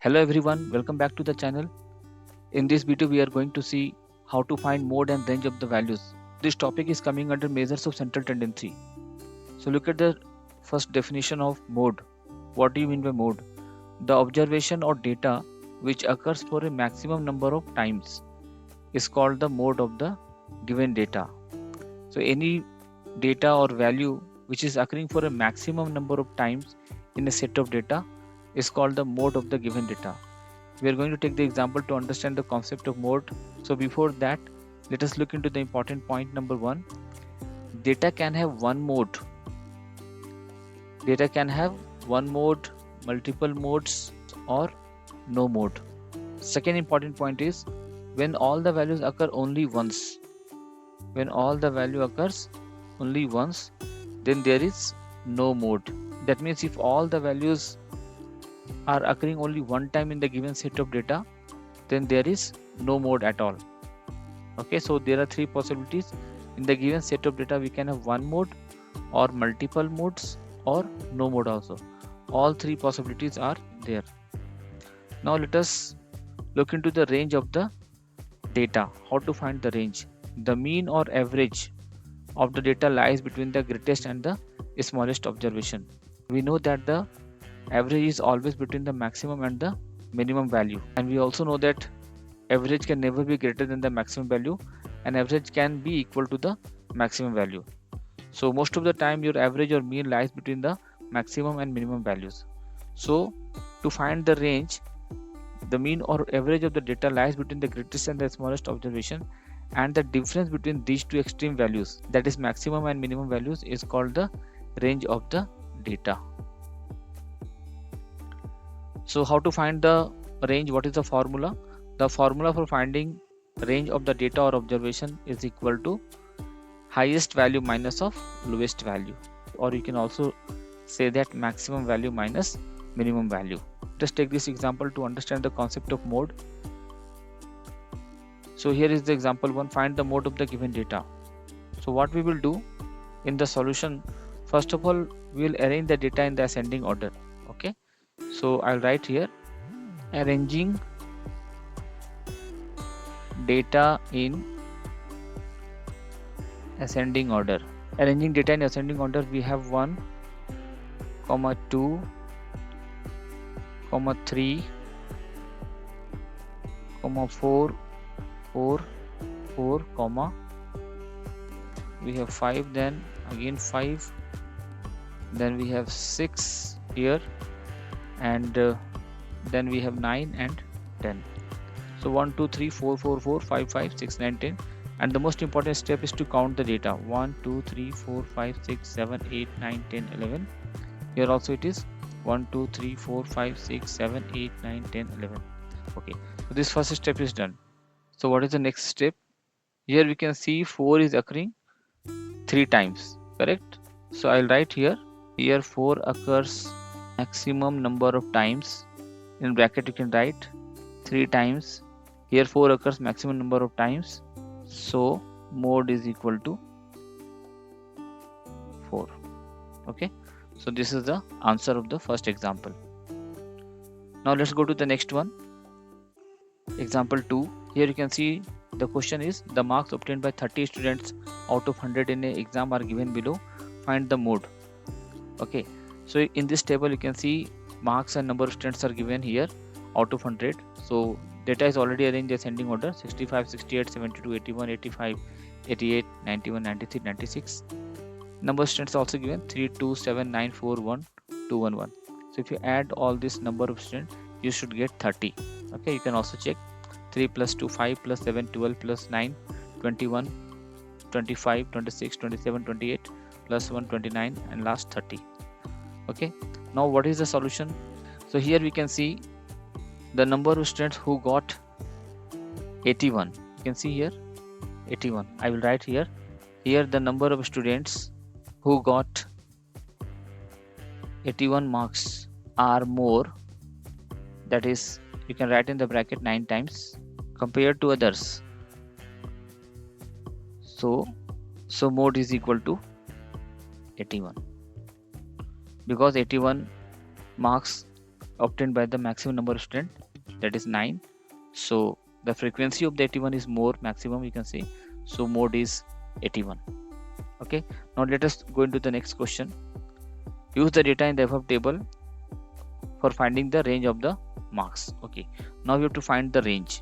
Hello everyone, welcome back to the channel. In this video we are going to see how to find mode and range of the values. This topic is coming under measures of central tendency. So look at the first definition of mode. What do you mean by mode? The observation or data which occurs for a maximum number of times is called the mode of the given data. So any data or value which is occurring for a maximum number of times in a set of data is called the mode of the given data. We are going to take the example to understand the concept of mode. So before that, let us look into the important point number 1. Data can have one mode. Data can have one mode, multiple modes, or no mode. Second important point is when all the values occur only once. When all the value occurs only once, then there is no mode. That means if all the values are occurring only one time in the given set of data, then there is no mode at all. Okay, so there are three possibilities. In the given set of data we can have one mode or multiple modes or no mode also. All three possibilities are there. Now let us look into the range of the data. How to find the range? The mean or average of the data lies between the greatest and the smallest observation. We know that the average is always between the maximum and the minimum value, and we also know that average can never be greater than the maximum value and average can be equal to the maximum value. So most of the time your average or mean lies between the maximum and minimum values. So to find the range, the mean or average of the data lies between the greatest and the smallest observation, and the difference between these two extreme values, that is maximum and minimum values, is called the range of the data. So how to find the range? What is the formula? The formula for finding range of the data or observation is equal to highest value minus of lowest value, or you can also say that maximum value minus minimum value. Just take this example to understand the concept of mode. So here is the example 1. Find the mode of the given data. So what we will do in the solution, first of all we will arrange the data in the ascending order. Okay, so I'll write here arranging data in ascending order. Arranging data in ascending order, we have 1, 2, 3, 4, 4, we have 5, then again 5, then we have 6 here, and then we have 9 and 10. So 1, 2, 3, 4, 4, 4, 5, 5, 6, 9, 10. And the most important step is to count the data. 1, 2, 3, 4, 5, 6, 7, 8, 9, 10, 11. Here also it is 1, 2, 3, 4, 5, 6, 7, 8, 9, 10, 11. Okay, so this first step is done. So what is the next step? Here we can see 4 is occurring 3 times, correct? So I'll write here 4 occurs maximum number of times. In bracket you can write 3 times. Here 4 occurs maximum number of times, so mode is equal to 4. Okay, so this is the answer of the first example. Now let's go to the next one. Example 2. Here you can see the question is the marks obtained by 30 students out of 100 in an exam are given below. Find the mode. Okay, so in this table you can see marks and number of students are given here out of 100. So data is already arranged in ascending order: 65, 68, 72, 81, 85, 88, 91, 93, 96. Number of students also given 3, 2, 7, 9, 4, 1, 2, 1, 1. So if you add all this number of students, you should get 30. Okay, you can also check 3 plus 2, 5 plus 7, 12 plus 9, 21, 25, 26, 27, 28 plus 1, 29, and last 30. Okay, now what is the solution? So here we can see the number of students who got 81. You can see here 81. I will write here the number of students who got 81 marks are more, that is you can write in the bracket 9 times, compared to others. So mode is equal to 81, because 81 marks obtained by the maximum number of students, that is 9. So the frequency of the 81 is more maximum, you can say. So mode is 81. Okay, now let us go into the next question. Use the data in the above table for finding the range of the marks. Okay, now we have to find the range.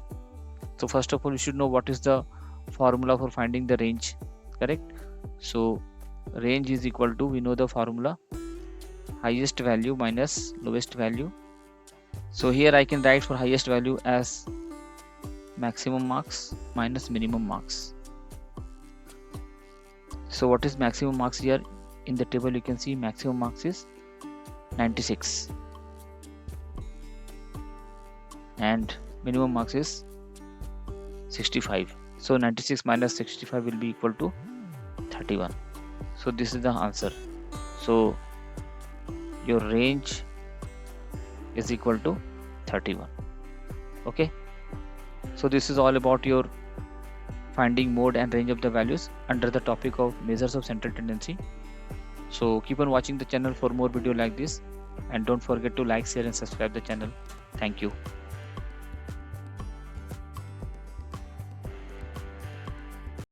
So first of all, you should know what is the formula for finding the range, correct? So range is equal to, we know the formula, highest value minus lowest value. So here I can write for highest value as maximum marks minus minimum marks. So what is maximum marks here? In the table you can see maximum marks is 96 and minimum marks is 65. So 96 minus 65 will be equal to 31. So this is the answer. So your range is equal to 31. Okay, so this is all about your finding mode and range of the values under the topic of measures of central tendency. So keep on watching the channel for more video like this, and don't forget to like, share and subscribe the channel. Thank you.